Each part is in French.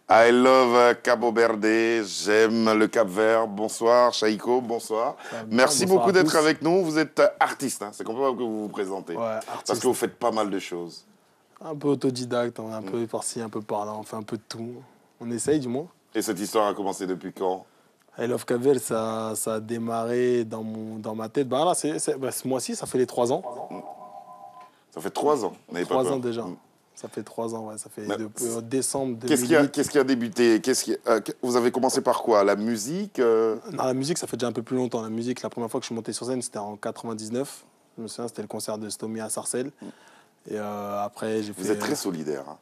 I love Cabo Verde, j'aime le Cap-Vert. Bonsoir, Chaïko, bonsoir. Merci bonsoir beaucoup à d'être tous. avec nous. Vous êtes artiste, hein, c'est comme ça que vous vous présentez. Ouais, Parce artiste. que vous faites pas mal de choses. Un peu autodidacte, on est un peu par-ci, un peu par-là, on fait un peu de tout. On essaye du moins. Et cette histoire a commencé depuis quand? I Love Cavel, ça a démarré dans ma tête. Bah là, ce mois-ci, ça fait les 3 ans. Ça fait 3 ans, n'avez pas 3 peur. ans déjà. Ça fait 3 ans, ouais. Ça fait Mais depuis décembre Qu'est-ce 2008. qui a débuté? Vous avez commencé par quoi? La musique Non, la musique, ça fait déjà un peu plus longtemps. La musique, la première fois que je suis monté sur scène, c'était en 99. Je me souviens, c'était le concert de Stomy à Sarcelles. Et après, j'ai fait... Vous êtes très solidaire. Hein.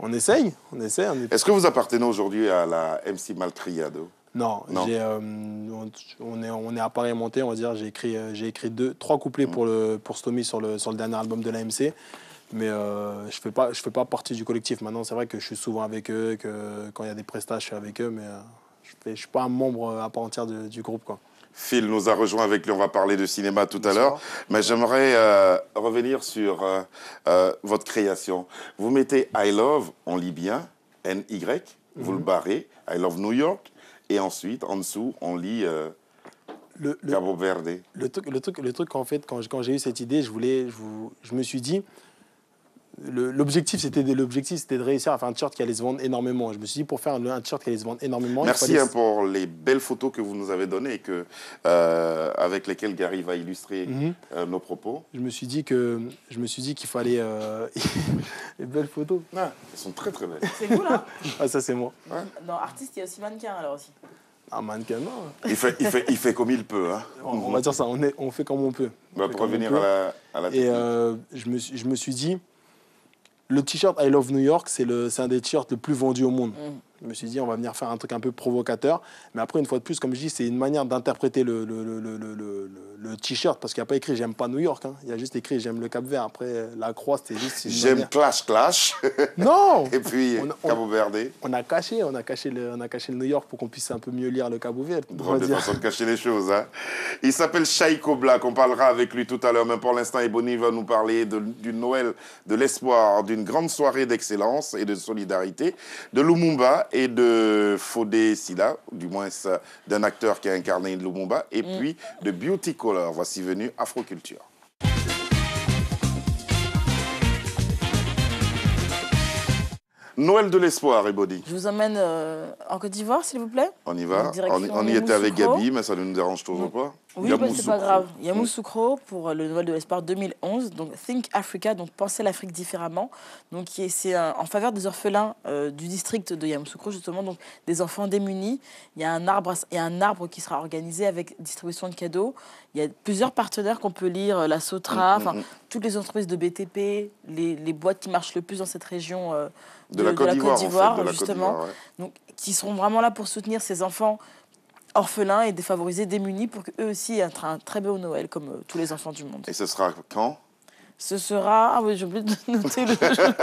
On essaye, on essaie. Est-ce que vous appartenez aujourd'hui à la MC Malcriado? Non, Non. on est apparentés, on va dire. J'ai écrit 3 couplets pour Stomy sur le dernier album de l'AMC. Mais je fais pas partie du collectif. Maintenant, c'est vrai que je suis souvent avec eux, que quand il y a des prestats, je suis avec eux. Mais je suis pas un membre à part entière du groupe, quoi. Phil nous a rejoint, avec lui on va parler de cinéma tout à l'heure, mais j'aimerais revenir sur votre création. Vous mettez I Love, on lit bien, N-Y, vous le barrez, I Love New York, et ensuite, en dessous, on lit Cabo Verde. Le truc en fait, quand j'ai eu cette idée, je me suis dit, l'objectif c'était de réussir à faire un t-shirt qui allait se vendre énormément. Je me suis dit, pour faire un t-shirt qui allait se vendre énormément, Merci pour les belles photos que vous nous avez données et avec lesquelles Gary va illustrer nos propos. Je me suis dit qu'il fallait... les belles photos. Ah, elles sont très très belles. C'est vous là? Ah, ça c'est moi. Ouais. Dans artiste, il y a aussi mannequin alors aussi. Ah, mannequin, non. Il fait comme il peut. Hein. On va dire ça, on fait comme on peut. Pour revenir à la Et technique. je me suis dit, le t-shirt I Love New York, c'est un des t-shirts le plus vendus au monde. Je me suis dit, on va venir faire un truc un peu provocateur. Mais après, une fois de plus, comme je dis, c'est une manière d'interpréter le t-shirt. Parce qu'il n'y a pas écrit j'aime pas New York. Hein. Il y a juste écrit j'aime le Cap-Vert. Après, la croix, c'était juste. J'aime Clash. Non. Et puis Cabo Verde. On a caché le New York pour qu'on puisse un peu mieux lire le Cabo Verde. Drôle de façon de cacher les choses. Hein. Il s'appelle Chaïko Black. On parlera avec lui tout à l'heure. Mais pour l'instant, Ebony va nous parler du Noël de l'espoir, d'une grande soirée d'excellence et de solidarité, de Lumumba et de Fodé Silla, du moins d'un acteur qui a incarné Lumumba, et puis de Beauty Color. Voici venu Afroculture. Noël de l'espoir, Ebony. Je vous emmène en Côte d'Ivoire, s'il vous plaît. On y va. Direction On y était avec Yamoussoukro. Gabi, mais ça ne nous dérange toujours pas. Oui, bah, c'est pas grave. Yamoussoukro pour le Noël de l'espoir 2011. Donc Think Africa, donc penser l'Afrique différemment. Donc c'est en faveur des orphelins du district de Yamoussoukro, justement, donc des enfants démunis. Il y a un arbre qui sera organisé avec distribution de cadeaux. Il y a plusieurs partenaires qu'on peut lire, la Sotra, toutes les entreprises de BTP, les boîtes qui marchent le plus dans cette région de la Côte d'Ivoire, justement, donc, qui seront vraiment là pour soutenir ces enfants orphelins et défavorisés, démunis, pour qu'eux aussi aient un très beau Noël, comme tous les enfants du monde. Et ce sera quand? Ce sera... Ah oui, j'ai oublié de noter le jour.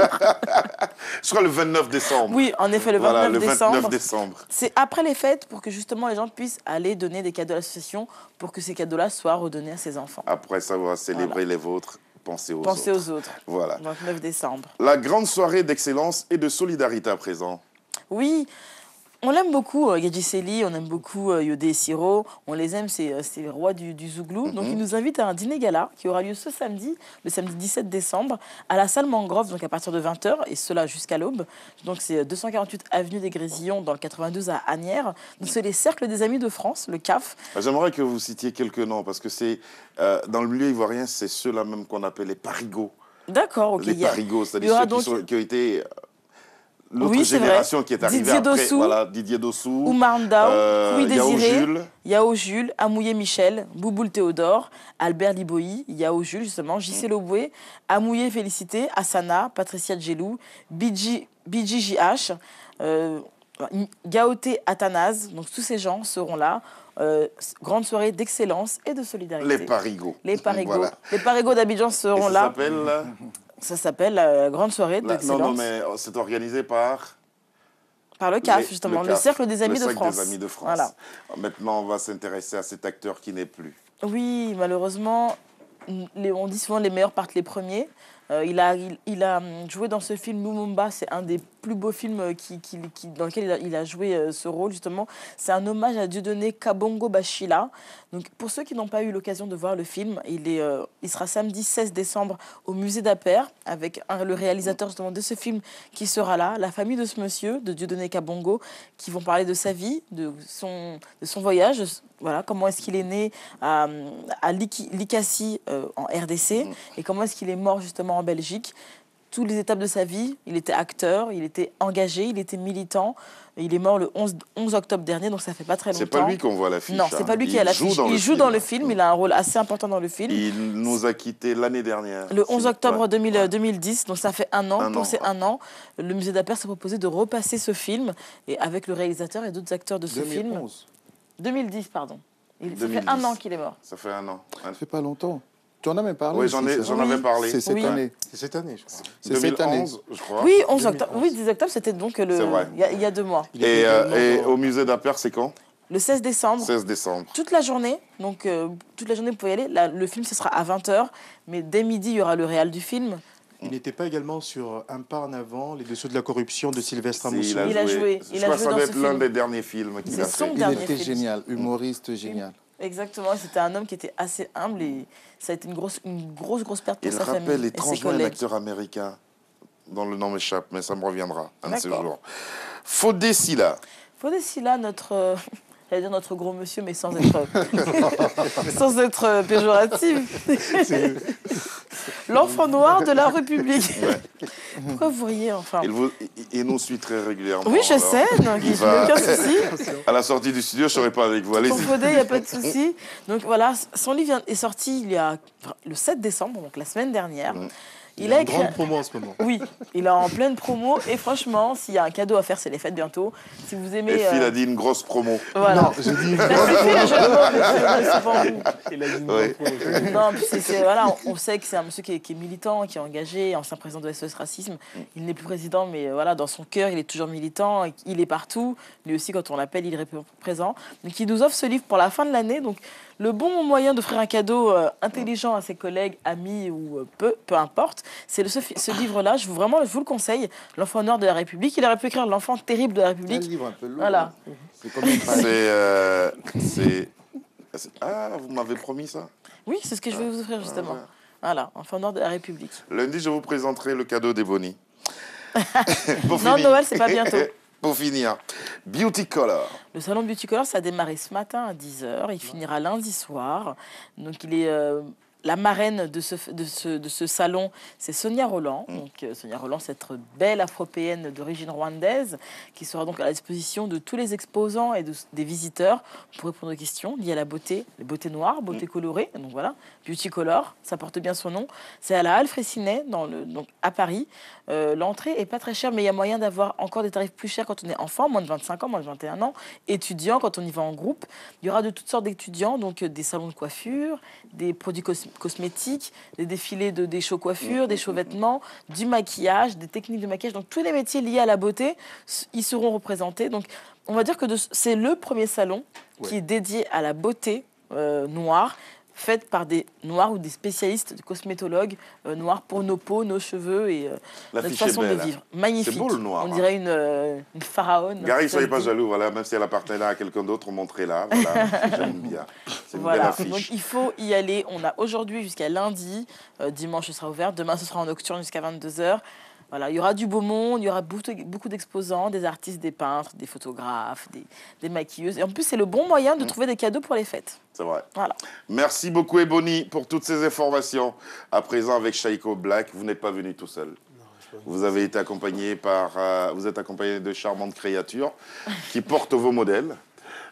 Ce sera le 29 décembre. Oui, en effet, le 29 29 décembre. C'est après les fêtes, pour que justement les gens puissent aller donner des cadeaux à l'association, pour que ces cadeaux-là soient redonnés à ces enfants. Après savoir célébrer les vôtres, pensez aux autres. Voilà. 29 décembre. La grande soirée d'excellence et de solidarité à présent. Oui, on l'aime beaucoup, Yadji Seli, on aime beaucoup Yodé et Siro. On les aime, c'est les rois du Zouglou. Donc ils nous invitent à un dîner gala qui aura lieu ce samedi, le samedi 17 décembre, à la salle Mangrove, donc à partir de 20 h, et cela jusqu'à l'aube. Donc c'est 248 avenue des Grésillons, dans le 92 à Asnières. Donc c'est les Cercles des Amis de France, le CAF. J'aimerais que vous citiez quelques noms, parce que c'est dans le milieu ivoirien, c'est ceux-là même qu'on appelle les parigots. D'accord, ok. Les parigots, c'est-à-dire ceux qui ont été... L'autre génération qui est arrivée Didier après, Dossou, voilà, Didier Dossou, Oumar Ndao, Kouy Désiré, Yao Jules, Amouye Michel, Bouboule Théodore, Albert Liboï, Yao Jules justement, J.C. Loboué, Amouye Félicité, Asana, Patricia Djelou, Bidji JH, Gaoté Athanase. Donc tous ces gens seront là. Grande soirée d'excellence et de solidarité. Les parigots. Les parigots. Voilà. Les parigots d'Abidjan seront là. Ça s'appelle la grande soirée d'excellence. Non, mais c'est organisé par le CAF, justement, le Cercle des Amis de France. Des Amis de France. Voilà. Maintenant, on va s'intéresser à cet acteur qui n'est plus. Oui, malheureusement, on dit souvent les meilleurs partent les premiers. Il a joué dans ce film Lumumba, c'est un des plus beaux films dans lequel il a joué ce rôle, justement. C'est un hommage à Dieudonné Kabongo Bachila. Donc, pour ceux qui n'ont pas eu l'occasion de voir le film, il sera samedi 16 décembre au musée d'Appert, avec le réalisateur justement de ce film qui sera là, la famille de ce monsieur, de Dieudonné Kabongo, qui vont parler de sa vie, de son voyage, voilà, comment est-ce qu'il est né à Likassi en RDC et comment est-ce qu'il est mort justement en Belgique. Toutes les étapes de sa vie, il était acteur, il était engagé, il était militant. Il est mort le 11 octobre dernier, donc ça fait pas très longtemps. C'est pas lui qu'on voit à l'affiche. Non, c'est pas lui qui est à l'affiche. Il joue dans le film, il a un rôle assez important dans le film. Il nous a quittés l'année dernière. Le 11 octobre 2010, donc ça fait un an. Pour ces un an, le musée d'Appert s'est proposé de repasser ce film et avec le réalisateur et d'autres acteurs de ce 2011. film. 2010, pardon. Ça fait un an qu'il est mort. Ça fait un an. Ça fait pas longtemps. Tu en as même parlé. Oui, j'en avais parlé. C'est cette année. C'est cette année, je crois. C'est cette année. 2011, je crois. Oui, 11 octobre. Oui, 10 octobre, c'était donc il y a 2 mois. Et au musée d'Appert, c'est quand? Le 16 décembre. 16 décembre. Toute la journée. Donc, toute la journée, vous pouvez y aller. Le film, ce sera à 20h. Mais dès midi, il y aura le réal du film. Il n'était pas également sur Un pas en avant, Les dessous de la corruption de Sylvestre Amousseau. Il a joué. Je crois que ça doit être l'un des derniers films qu'il a C'est son fait. dernier Il était film. génial, humoriste génial. Exactement, c'était un homme qui était assez humble et ça a été une grosse perte pour Il sa famille rappelle et ses étrangement un collègues. acteur américain dont le nom m'échappe, mais ça me reviendra un de ces D'accord. jours. Fodé Silla. Fodé Silla, j'allais dire notre gros monsieur, mais sans être péjoratif. L'enfant noir de la République. Pourquoi vous riez, enfin? Il nous suit très régulièrement. Oui, je alors. sais, donc il n'y a aucun souci. À la sortie du studio, je ne serai pas avec vous. Allez-y. Pour Fodé, il n'y a pas de souci. Donc voilà, son livre est sorti le 7 décembre, donc la semaine dernière. Il a une grande promo en ce moment. Oui, il est en pleine promo et franchement, s'il y a un cadeau à faire, c'est les fêtes bientôt. Si vous aimez... Et Phil a dit une grosse promo. Voilà. Non, j'ai dit. Ça suffit, le jeu de mots, mais c'est pas vous. Il a dit une Oui. grosse promo. Non, puis voilà, on sait que c'est un monsieur qui est militant, qui est engagé, ancien président de SOS Racisme. Il n'est plus président, mais voilà, dans son cœur, il est toujours militant. Il est partout. Lui aussi, quand on l'appelle, il est présent. Donc, il nous offre ce livre pour la fin de l'année. Donc, le bon moyen d'offrir un cadeau intelligent à ses collègues, amis ou peu importe, c'est ce livre-là. Je vous le conseille. L'enfant noir de la République. Il aurait pu écrire L'enfant terrible de la Un République. livre un peu lourd. Voilà. C'est combien de pages Ah, vous m'avez promis ça? Oui, c'est ce que je vais vous offrir justement. ouais. Voilà, Enfant noir de la République. Lundi, je vous présenterai le cadeau d'Ebony. Pour Non, finir. Noël, c'est pas bientôt. Pour finir, Beauty Color. Le salon Beauty Color, ça a démarré ce matin à 10h. Il finira lundi soir. Donc, il est... la marraine de ce salon, c'est Sonia Roland. Donc, Sonia Roland, cette belle afropéenne d'origine rwandaise, qui sera donc à la disposition de tous les exposants et des visiteurs pour répondre aux questions liées à la beauté, les beautés noires, beauté colorée. Donc voilà, Beauty Color, ça porte bien son nom. C'est à la Halle Fraissinet, donc à Paris. L'entrée est pas très chère, mais il y a moyen d'avoir encore des tarifs plus chers quand on est enfant, moins de 25 ans, moins de 21 ans, étudiant quand on y va en groupe. Il y aura de toutes sortes d'étudiants, donc des salons de coiffure, des produits cosmétiques, des défilés des shows coiffure, des shows vêtements, du maquillage, des techniques de maquillage. Donc tous les métiers liés à la beauté, ils seront représentés. Donc on va dire que c'est le premier salon qui est dédié à la beauté noire, faite par des noirs ou des spécialistes, des cosmétologues noirs pour nos peaux, nos cheveux et notre L'affiche est façon de belle, vivre. Magnifique. C'est beau, le noir, On hein. dirait une pharaone. Gary, soyez pas jaloux, voilà, même si elle appartenait à quelqu'un d'autre, montrez-la. Voilà, j'aime bien. C'est une belle Voilà, affiche. donc il faut y aller. On a aujourd'hui jusqu'à lundi, dimanche ce sera ouvert, demain ce sera en nocturne jusqu'à 22h. Voilà, il y aura du beau monde, il y aura beaucoup d'exposants, des artistes, des peintres, des photographes, des maquilleuses. Et en plus, c'est le bon moyen de trouver des cadeaux pour les fêtes. C'est vrai. Voilà. Merci beaucoup, Ebony, pour toutes ces informations. À présent, avec Shaiko Black, vous n'êtes pas venu tout seul. Vous avez été accompagné vous êtes accompagné de charmantes créatures qui portent vos modèles.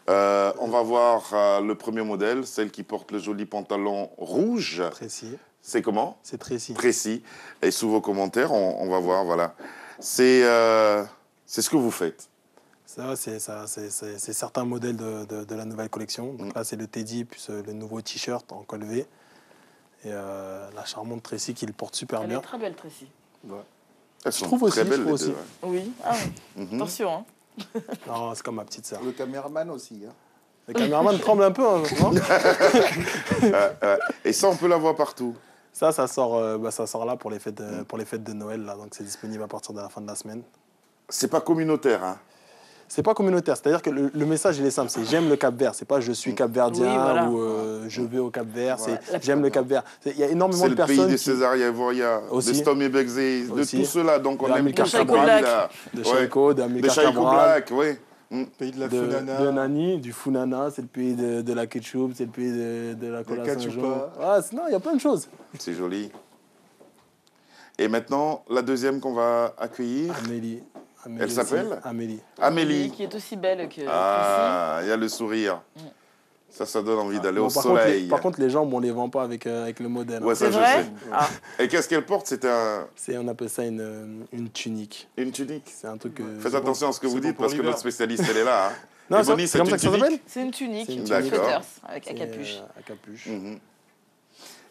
On va voir le premier modèle, celle qui porte le joli pantalon rouge. Précis. C'est comment? C'est précis. Précis. Et sous vos commentaires, on va voir, voilà. C'est ce que vous faites. Ça, c'est certains modèles de la nouvelle collection. Donc là, c'est le Teddy, plus le nouveau t-shirt en col V. Et la charmante Tracy qui le porte super Elle bien. est très belle, Tracy. Elles sont trouve très aussi, belles, je les trouve deux. aussi. Oui. Ah, oui. Attention, hein. Non, c'est comme ma petite sœur. Le caméraman aussi. Hein. Le caméraman tremble un peu, hein, non? Et ça, on peut la voir partout. Ça sort là pour les fêtes de Noël, là, donc c'est disponible à partir de la fin de la semaine. C'est pas communautaire, hein? C'est pas communautaire, c'est-à-dire que le message il est simple, c'est j'aime le Cap-Vert, c'est pas je suis capverdien Oui, voilà. ou je vais au Cap-Vert, Voilà. c'est j'aime le Cap-Vert. Il y a énormément C'est de le pays personnes des Césaria Evoria, de Aussi. Stomy Begzé, de Aussi. tout cela. Donc on De aime Amilcar tout ce Cabral. pays-là. de Ouais. Shaiko, De d'Amilcar Shaiko Cabral, Black, oui. Pays de la de Funana. Nani, du Funana, c'est le pays de la ketchup, c'est le pays de la cola Cachupa. Saint-Jean. Ah, non, il y a plein de choses. C'est joli. Et maintenant, la deuxième qu'on va accueillir. Amélie. Elle s'appelle Amélie. Amélie. Qui est aussi belle que Ah, il y a le sourire. Ça donne envie d'aller Bon, au par soleil. par contre, les jambes, on les vend pas avec le modèle. Ouais, hein. ça, C'est je vrai sais. Ah. Et qu'est-ce qu'elle porte? C'est On appelle ça une tunique. une tunique. C'est un truc. Faites attention à ce que vous c'est bon dites pour parce que l'hiver. notre spécialiste, elle est là. Hein. Non, Et Bonnie, c'est comme ça que ça une s'appelle. C'est une tunique, C'est une tunique. D'accord. sweaters, avec à capuche. À capuche. Mhm.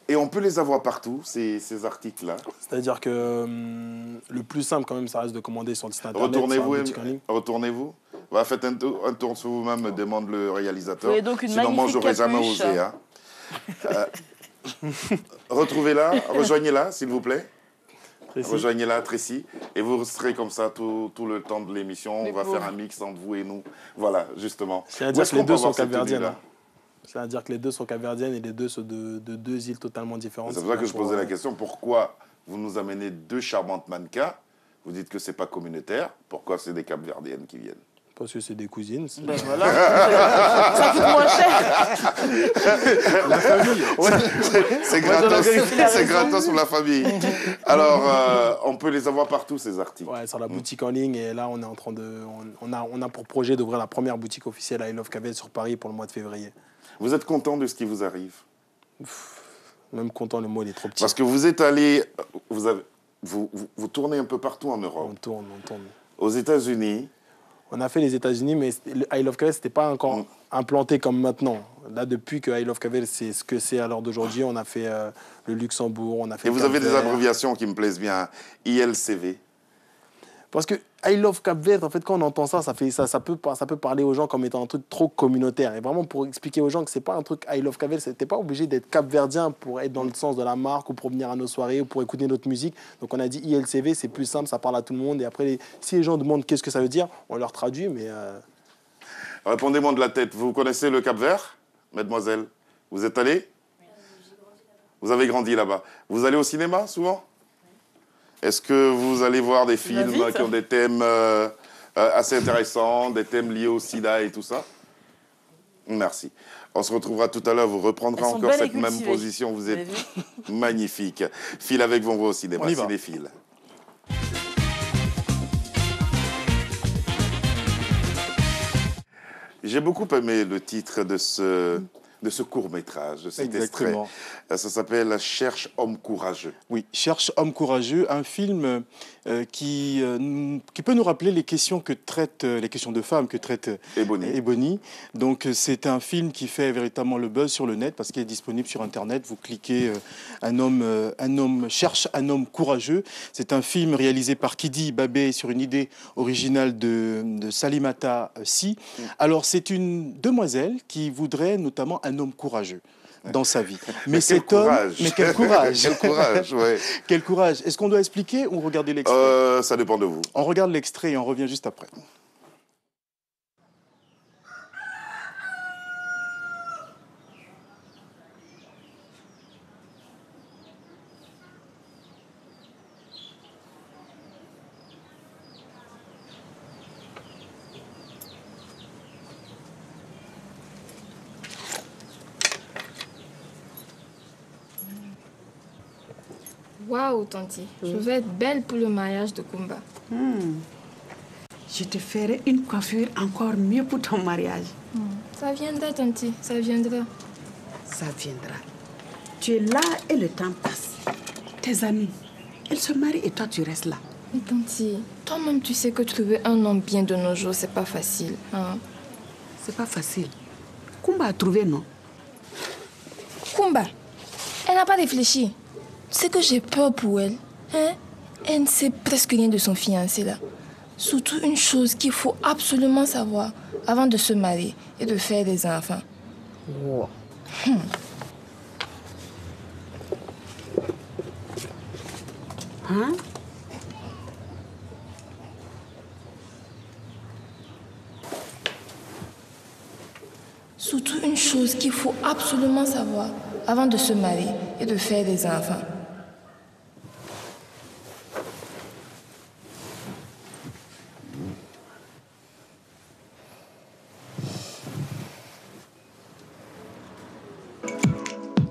Et on peut les avoir partout, ces articles-là. C'est-à-dire que le plus simple, quand même, ça reste de commander sur le site internet. sur la Retournez-vous, boutique en ligne. retournez-vous. Bah, faites un tour sur vous-même, demande le réalisateur. Vous avez donc une Sinon, moi, magnifique j'aurais jamais capuche. osé. Hein. Retrouvez-la, rejoignez-la, s'il vous plaît. Précis. Rejoignez-la, Tracy. Et vous serez comme ça tout le temps de l'émission. Les On va pauvres. faire un mix entre vous et nous. Voilà, justement. C'est à Où dire est-ce que les qu'on peut deux sont avoir cette capverdiennes. tenue-là? C'est-à-dire que les deux sont capverdiennes et les deux sont de deux îles totalement différentes. C'est pour ça que je Pour, posais la question. Pourquoi vous nous amenez deux charmantes mannequins? Vous dites que c'est pas communautaire. Pourquoi c'est des capverdiennes qui viennent? Parce que c'est des cousines. Ben voilà. Ça coûte moins cher. La famille. C'est Moi, j'en gratos, avais aussi la c'est raison. gratos pour la famille. Alors, on peut les avoir partout, ces articles. Ouais, sur la boutique en ligne. Et là, on est en train de. On a pour projet d'ouvrir la première boutique officielle à I Love Cavel sur Paris pour le mois de février. Vous êtes content de ce qui vous arrive? Même content, le mot il est trop petit. Parce que vous êtes allé, vous tournez un peu partout en Europe. On tourne. Aux États-Unis, On a fait les États-Unis, mais le I Love Cavel, c'était pas encore implanté comme maintenant. Là, depuis que I Love Cavel, c'est ce que c'est à l'heure d'aujourd'hui, on a fait le Luxembourg, on a fait et le vous avez des Cap-Vert. abréviations qui me plaisent bien. ILCV. Parce que I Love Cap-Vert, en fait, quand on entend ça, ça peut parler aux gens comme étant un truc trop communautaire. Et vraiment, pour expliquer aux gens que c'est pas un truc I Love Cap-Vert, t'es pas obligé d'être capverdien pour être dans le sens de la marque ou pour venir à nos soirées ou pour écouter notre musique. Donc on a dit ILCV, c'est plus simple, ça parle à tout le monde. Et après, si les gens demandent qu'est-ce que ça veut dire, on leur traduit, mais... Répondez-moi de la tête. Vous connaissez le Cap-Vert, mademoiselle? Vous êtes allée? Vous avez grandi là-bas. Vous allez au cinéma souvent? Est-ce que vous allez voir des films m'invites qui ont des thèmes assez intéressants, des thèmes liés au sida et tout ça? Merci. On se retrouvera tout à l'heure. Vous reprendrez Elles sont encore belles et cette même cultivées. position. Vous Vous avez êtes vu? magnifique. File avec vos au cinéma. On y va. Cinéphile. J'ai beaucoup aimé le titre de ce court-métrage, de cet Exactement. extrait. Ça s'appelle « Cherche homme courageux Oui, Cherche homme courageux, un film qui peut nous rappeler les questions les questions de femmes que traite » et Bonnie. Ebony. Donc c'est un film qui fait véritablement le buzz sur le net parce qu'il est disponible sur Internet. Vous cliquez un homme cherche un homme courageux. C'est un film réalisé par Kidi Babé sur une idée originale de Salimata Si. Alors c'est une demoiselle qui voudrait notamment un homme courageux dans sa vie. Mais quel cet homme, courage. mais quel courage. Quel courage, ouais. Quel courage. Est-ce qu'on doit expliquer ou regarder l'extrait Ça dépend de vous. On regarde l'extrait et on revient juste après. Waouh, Tanti, je vais être belle pour le mariage de Kumba. Je te ferai une coiffure encore mieux pour ton mariage. Ça viendra, Tanti, ça viendra. Ça viendra. Tu es là et le temps passe. Tes amis, ils se marient et toi tu restes là. Mais Tanti, toi-même tu sais que trouver un homme bien de nos jours, c'est pas facile. Hein? C'est pas facile. Kumba a trouvé, non? Kumba, elle n'a pas réfléchi. Tu sais que j'ai peur pour elle. Hein? Elle ne sait presque rien de son fiancé là. Surtout une chose qu'il faut absolument savoir avant de se marier et de faire des enfants. Hein? Surtout une chose qu'il faut absolument savoir avant de se marier et de faire des enfants.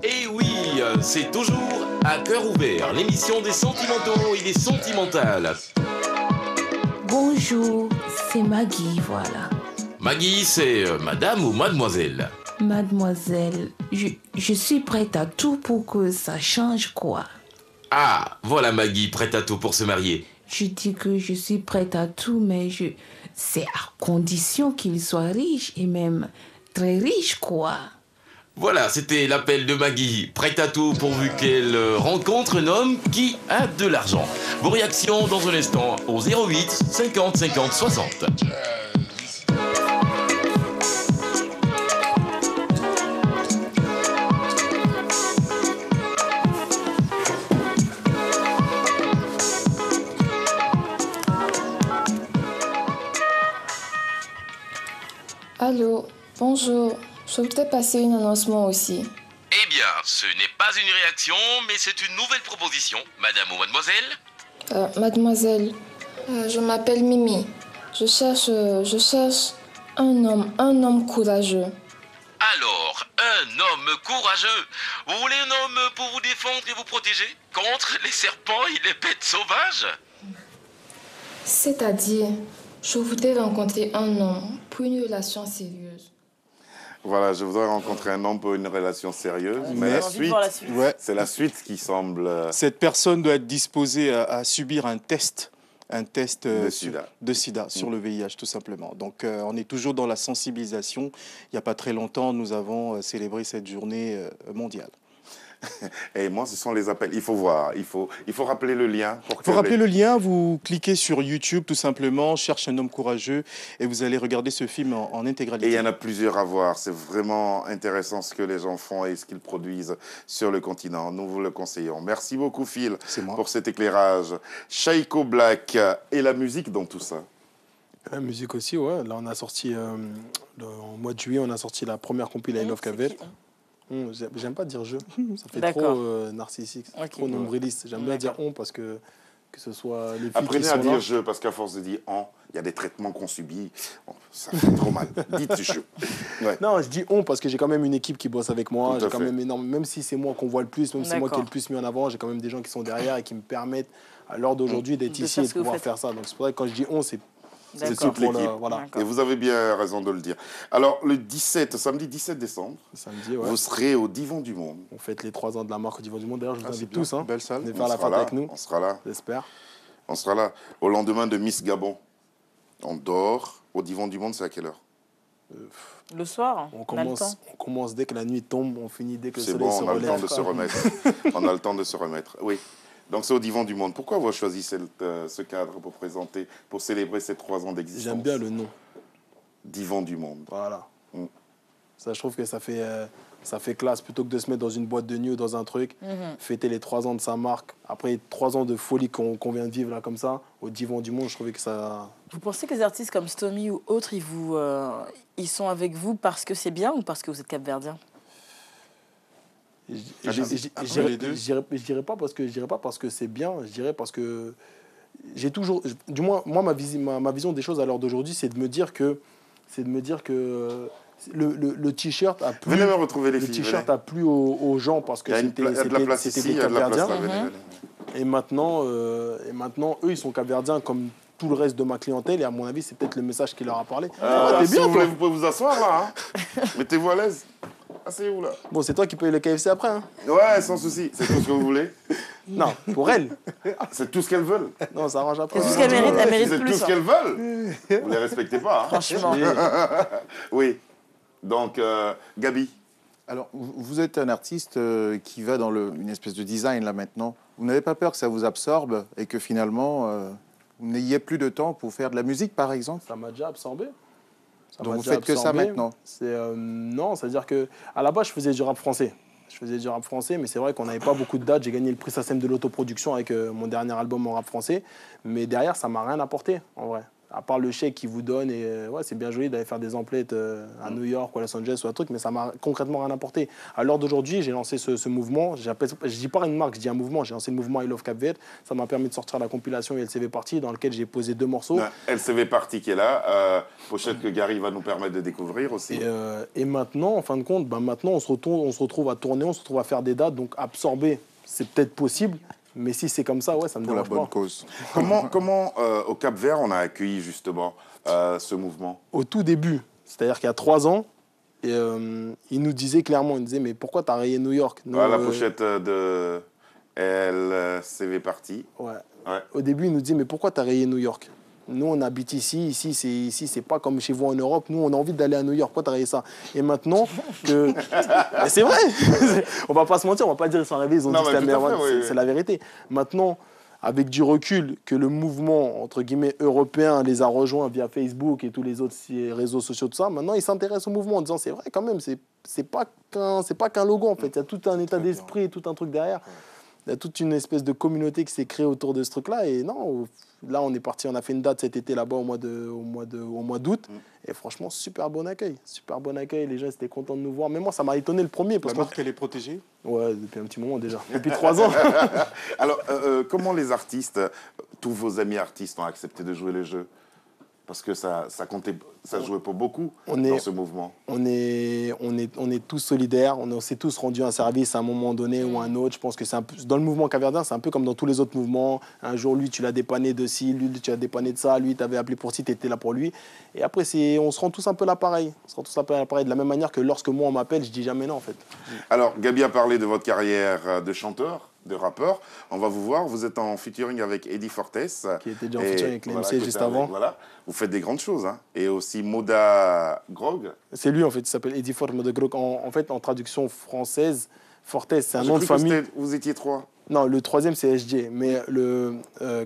Et oui, c'est toujours à cœur ouvert, l'émission des sentimentaux et des sentimentales. Bonjour, c'est Maggie, voilà. Maggie, c'est madame ou mademoiselle? Mademoiselle, je suis prête à tout pour que ça change quoi. Ah, voilà Maggie, prête à tout pour se marier. Je dis que je suis prête à tout, mais c'est à condition qu'il soit riche et même très riche quoi. Voilà, c'était l'appel de Maggie, prête à tout pourvu qu'elle rencontre un homme qui a de l'argent. Vos réactions dans un instant au 08 50 50 60. Allô, bonjour. Je voudrais passer un annoncement aussi. Eh bien, ce n'est pas une réaction, mais c'est une nouvelle proposition. Madame ou mademoiselle? Mademoiselle, je m'appelle Mimi. Je cherche un homme courageux. Alors, un homme courageux. Vous voulez un homme pour vous défendre et vous protéger contre les serpents et les bêtes sauvages? C'est-à-dire, je voudrais rencontrer un homme pour une relation sérieuse. Voilà, je voudrais rencontrer un homme pour une relation sérieuse, mais j'ai la envie de suite, voir la suite. Ouais. c'est la suite qui semble Cette personne doit être disposée à subir un test de sida. de sida sur le VIH, tout simplement. Donc, on est toujours dans la sensibilisation. Il n'y a pas très longtemps, nous avons célébré cette journée mondiale. Et moi, ce sont les appels. Il faut voir, il faut rappeler le lien. Il faut rappeler le lien, vous cliquez sur YouTube, tout simplement, cherche un homme courageux, et vous allez regarder ce film en intégralité. Et il y en a plusieurs à voir. C'est vraiment intéressant ce que les gens font et ce qu'ils produisent sur le continent. Nous vous le conseillons. Merci beaucoup, Phil, pour cet éclairage. Shaiko Black et la musique dans tout ça. La musique aussi, ouais. Là, on a sorti, en mois de juillet, on a sorti la première compil I Love Cavett. J'aime pas dire je, ça fait trop narcissique, trop nombriliste. J'aime bien dire on parce que ce soit les filles Apprenez qui sont à dire là. je, parce qu'à force de dire on, il y a des traitements qu'on subit. Bon, ça fait trop mal. Dites je. Ouais. Non, je dis on parce que j'ai quand même une équipe qui bosse avec moi. Tout à J'ai quand fait. même énorme, même si c'est moi qu'on voit le plus, même si c'est moi qui ai le plus mis en avant, j'ai quand même des gens qui sont derrière et qui me permettent à l'heure d'aujourd'hui d'être ici et de pouvoir faire ça. Donc c'est pour ça que quand je dis on, c'est toute l'équipe. Voilà. Et vous avez bien raison de le dire. Alors, le samedi 17 décembre, Samedi, vous serez au Divan du Monde. On fête les 3 ans de la marque au Divan du Monde. D'ailleurs, je vous invite bien. tous. Belle salle. Venez On faire la sera fête là, avec nous. On sera là. J'espère. On sera là. Au lendemain de Miss Gabon. On dort. Au Divan du Monde, c'est à quelle heure? Le soir, On commence dès que la nuit tombe, on finit dès que le C'est soleil bon, se on a le relève. temps de se remettre. On a le temps de se remettre. Oui. Donc, c'est au Divan du Monde. Pourquoi avoir choisi ce cadre pour célébrer ces 3 ans d'existence? J'aime bien le nom. Divan du Monde. Voilà. Ça, je trouve que ça fait classe plutôt que de se mettre dans une boîte de nuit ou dans un truc. Fêter les 3 ans de sa marque. Après 3 ans de folie qu'on vient de vivre là comme ça, au Divan du Monde, je trouvais que ça... Vous pensez que les artistes comme Stomy ou autres, ils sont avec vous parce que c'est bien ou parce que vous êtes capverdien? Je dirais pas parce que c'est bien, je dirais parce que j'ai toujours, du moins moi ma vision des choses à l'heure d'aujourd'hui, c'est de me dire que le t-shirt a plu. Venez me retrouver les le filles. t-shirt a plu aux gens parce que Il y a de la place ici, il y a de la place là. Venez. Et maintenant, eux, ils sont capverdiens comme tout le reste de ma clientèle. Et à mon avis, c'est peut-être le message qui leur a parlé. Si vous voulez, vous pouvez vous asseoir là. Hein. Mettez-vous à l'aise. Asseyez-vous là. Bon, c'est toi qui payes le KFC après. Hein. Ouais, sans souci. C'est tout ce que vous voulez. Non, pour elles. C'est tout ce qu'elles veulent. Non, ça arrange après. C'est tout ce qu'elles méritent. Elles méritent C'est plus. tout ce qu'elles veulent. Vous les respectez pas. Hein. Franchement. Oui. Donc, Gabi. Alors, vous êtes un artiste qui va dans une espèce de design là maintenant. Vous n'avez pas peur que ça vous absorbe et que finalement, vous n'ayez plus de temps pour faire de la musique, par exemple? Ça m'a déjà absorbé. Donc vous faites que ça maintenant? Non, c'est-à-dire que à la base, je faisais du rap français. Je faisais du rap français, mais c'est vrai qu'on n'avait pas beaucoup de dates. J'ai gagné le prix SACEM de l'autoproduction avec mon dernier album en rap français. Mais derrière, ça m'a rien apporté, en vrai. À part le chèque qu'ils vous donnent, et ouais, c'est bien joli d'aller faire des emplettes à New York ou à Los Angeles ou un truc, mais ça m'a concrètement rien apporté. À l'heure d'aujourd'hui, j'ai lancé ce mouvement. Je dis pas une marque, je dis un mouvement. J'ai lancé le mouvement I Love Cap Vert. Ça m'a permis de sortir la compilation LCV Party, dans laquelle j'ai posé 2 morceaux. LCV Party qui est là, pochette que Gary va nous permettre de découvrir aussi. Et maintenant, en fin de compte, maintenant on se retrouve à tourner, on se retrouve à faire des dates, donc absorber, c'est peut-être possible. Mais si c'est comme ça, ouais, ça me dérange pas. Pour la bonne cause. Comment au Cap-Vert, on a accueilli justement ce mouvement? Au tout début, c'est-à-dire qu'il y a 3 ans, il nous disait clairement, il disait, mais pourquoi t'as rayé New York? Nous, la pochette de LCV Party. Ouais. Au début, il nous disait, mais pourquoi t'as rayé New York? Nous, on habite ici, c'est pas comme chez vous en Europe. Nous, on a envie d'aller à New York. Pourquoi t'as rayé ça? Et maintenant que... c'est vrai. On va pas se mentir, on va pas dire qu'ils sont arrivés, ils ont dit que c'était la meilleure. C'est la vérité. Maintenant, avec du recul, que le mouvement, entre guillemets, européen les a rejoints via Facebook et tous les autres réseaux sociaux, tout ça, maintenant, ils s'intéressent au mouvement en disant, c'est vrai quand même, c'est pas qu'un logo, en fait. Il y a tout un état d'esprit, tout un truc derrière. Il y a toute une espèce de communauté qui s'est créée autour de ce truc-là. Et non, là, on est parti, on a fait une date cet été là-bas au mois d'août. Et franchement, super bon accueil. Super bon accueil. Les gens étaient contents de nous voir. Mais moi, ça m'a étonné le premier. La marque, elle est protégée? Ouais, depuis un petit moment déjà. Depuis 3 ans. Alors, comment les artistes, tous vos amis artistes, ont accepté de jouer le jeu? Parce que ça comptait, ça jouait pour beaucoup dans ce mouvement. On est tous solidaires, on s'est tous rendus un service à un moment donné ou à un autre. Je pense que c'est un peu, dans le mouvement capverdien, c'est un peu comme dans tous les autres mouvements. Un jour, lui, tu l'as dépanné de ci, lui, tu l'as dépanné de ça, lui, t'avais appelé pour ci, t'étais là pour lui. Et après, on se rend tous un peu l'appareil. On se rend tous un peu l'appareil de la même manière que lorsque moi, on m'appelle, je dis jamais non, en fait. Alors, Gabi a parlé de votre carrière de chanteur, de rappeur. On va vous voir, vous êtes en featuring avec Eddie Fortes. Qui était déjà en featuring avec l'MC juste avant. Voilà. Vous faites des grandes choses, hein. Et aussi Moda Grog. C'est lui, en fait, il s'appelle Eddie Fortes Moda Grog. En fait, en traduction française, Fortes, c'est un nom de famille. Vous étiez 3. Non, le 3e, c'est SJ. Mais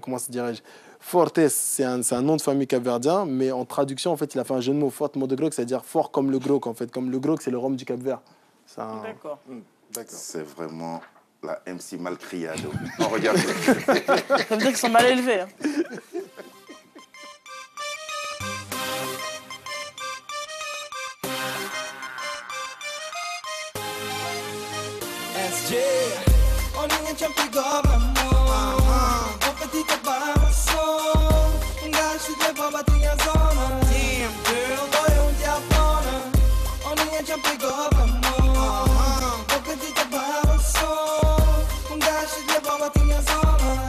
comment se dirais-je? Fortes, c'est un nom de famille capverdien, mais en traduction, en fait, il a fait un jeu de mots, Fortes Moda Grog, c'est-à-dire fort comme le grog, en fait. Comme le grog, c'est le rhum du Cap-Vert. D'accord. C'est vraiment la MC Malcriado. Non, regarde. Ça veut dire qu'ils sont mal élevés. Hein. SJ, on est un champion government. On petit tabac, un gars qui te va battre en zone. Team girl, boy, on diapona. On est un champion government. On petit tabac, un gars qui te va battre en zone.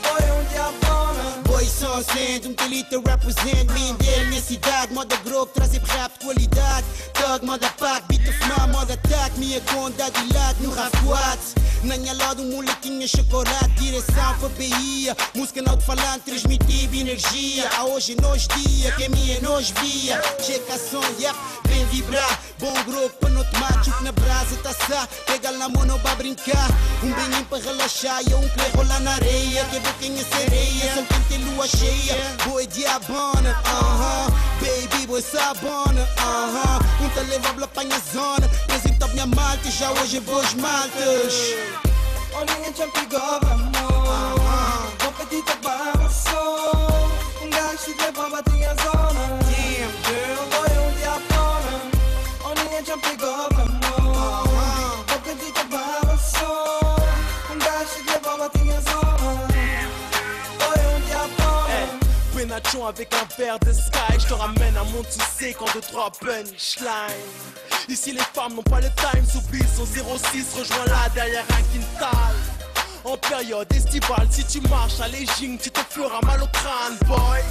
Boy, on diapona. Boy, só sendo delito represent me. Minha cidade, moda grog, trazer rap de qualidade. Thug, moda pack, beat of my moda attack. Minha conta de lado no rap quads. Na minha lado, molequinha, chocolate, direção para Bahia. Música não te falando, transmitir energia. A hoje nós dia, que é minha nós via. Checa som, yep, vem vibrar. Bom grupo para não tomar chup na brasa, tá sá. Pega na mão, não vai brincar. Beninho para relaxar e play rolar na areia. Que boquinha sereia, só quem tem lua cheia. Boy diabona, baby, boy sabona, te leva pra panha zona. Presenta minha malta, já hoje vou os maltas. Olha em champi government. Vou pedir tabaco, um gajo te leva pra tua zona. Team girl, boy, diapona. Olha em champi government. Vou pedir tabaco, um gajo te leva pra tua zona. Boy, diapona. Pénatron avec un verre de sky. Je te ramène un monde sous séquent de 3 punchlines. Ici les femmes n'ont pas le time, s'oublie son 06, rejoins là derrière un quintal. En période estivale, si tu marches à l'égine, tu te feras mal au crâne, boy.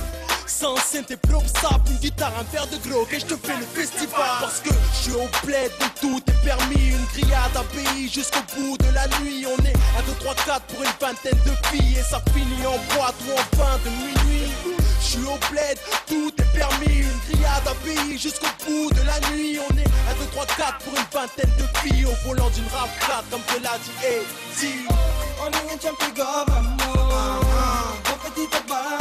Sans scène, t'es plus sable, une guitare, un verre de grog et je te fais le festival. Parce que je suis au bled, donc tout est permis. Une grillade à pays jusqu'au bout de la nuit. On est à 2, 3, 4 pour une vingtaine de filles. Et ça finit en boîte ou en fin de minuit. Je suis au bled, tout est permis. Une grillade à pays jusqu'au bout de la nuit. On est à 2, 3, 4 pour une vingtaine de filles. Au volant d'une RAV4 comme te l'a dit Eddie. On est un champion government. On petit tabac,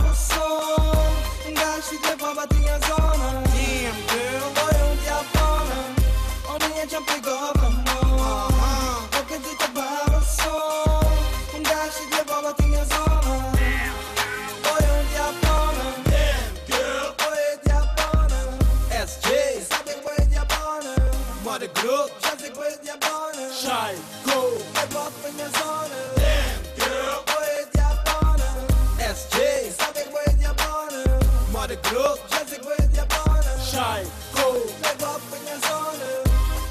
un gars qui te va battre en zone. Team girl, boy, on diapona. On est un champion government. Step up in your zone. Damn, girl. Boy, diabona. SJ. Sabe boy diabona. Mother group. Jessica boy diabona. Shy. Go. Step up in your zone.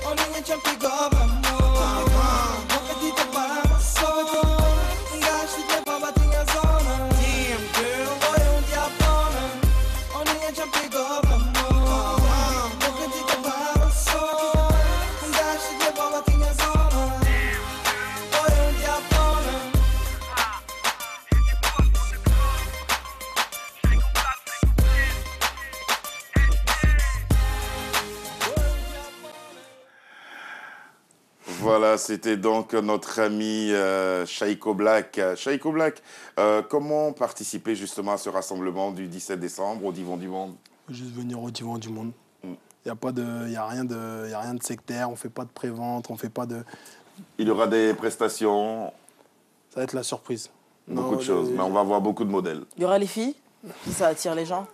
Only when you pick up a more. Competita para solo. Gash the baba in your zone. Damn, girl. Boy, diabona. Only when you pick up a more. Competita para solo. Gash the baba in your zone. Boy, diabona. Voilà, c'était donc notre ami Shaiko Black. Shaiko Black, comment participer justement à ce rassemblement du 17 décembre au Divan du Monde? Juste venir au Divan du Monde. Il n'y a rien de sectaire, on ne fait pas de pré-vente, on fait pas de... Il y aura des prestations, Ça va être la surprise. beaucoup de choses, mais on va voir beaucoup de modèles. Il y aura les filles, ça attire les gens.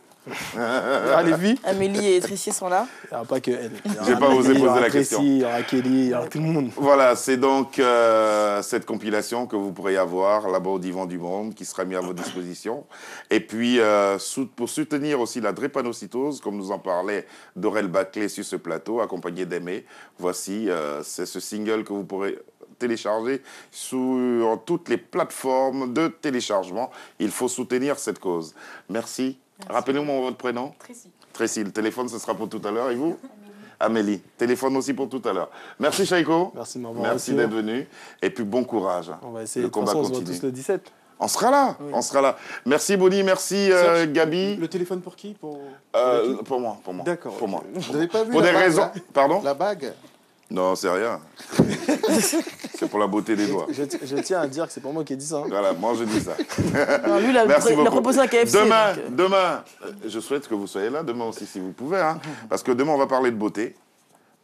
Les filles, Amélie et Tricia sont là. il n'y aura pas que elle. J'ai pas osé Il y poser aura la Tracy, question. Il y aura Kelly, il y aura tout le monde. Voilà, c'est donc cette compilation que vous pourrez avoir là-bas au Divan du Monde qui sera mis à votre disposition. Et puis, pour soutenir aussi la drépanocytose, comme nous en parlait Dorel Baclé sur ce plateau, accompagné d'Aimé, voici, c'est ce single que vous pourrez télécharger sur toutes les plateformes de téléchargement. Il faut soutenir cette cause. Merci. Rappelez-moi votre prénom. Tracy. Tracy, le téléphone, ce sera pour tout à l'heure. Et vous? Amélie. Téléphone aussi pour tout à l'heure. Merci, Shaiko. Merci de m'avoir Merci reçu. d'être venu. Et puis, bon courage. On va essayer. Le De toute combat façon, on se voit continue. tous le 17. On sera là. Oui. On sera là. Merci, Bonnie. Merci, Serge, Gabi. Le téléphone pour qui? Pour Pour moi. Pour moi. D'accord. Pour moi. Vous n'avez pas vu Pour la des bague, raisons. là Pardon? La bague. Non, c'est rien. C'est pour la beauté des doigts. Je tiens à dire que c'est pas moi qui ai dit ça. hein. Voilà, moi je dis ça. Non, lui, il a, Merci il a beaucoup. proposé un KFC. Demain, donc, demain, je souhaite que vous soyez là, demain aussi si vous pouvez, hein, parce que demain on va parler de beauté.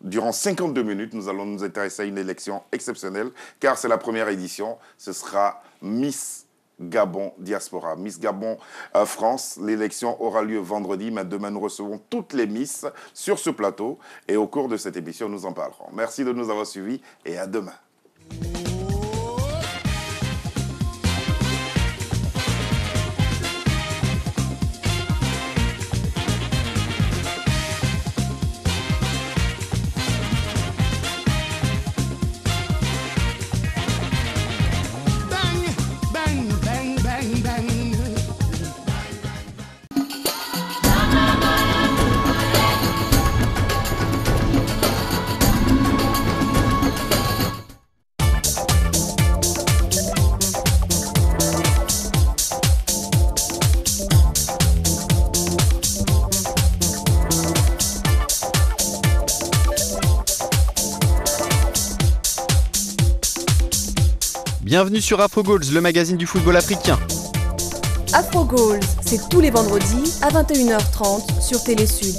Durant 52 minutes, nous allons nous intéresser à une élection exceptionnelle, car c'est la première édition. Ce sera Miss Gabon Diaspora. Miss Gabon France, l'élection aura lieu vendredi, mais demain nous recevons toutes les Miss sur ce plateau et au cours de cette émission, nous en parlerons. Merci de nous avoir suivis et à demain. Bang, bang, bang, bang, bang. Bienvenue sur AfroGoals, le magazine du football africain. AfroGoals, c'est tous les vendredis à 21h30 sur Télé Sud.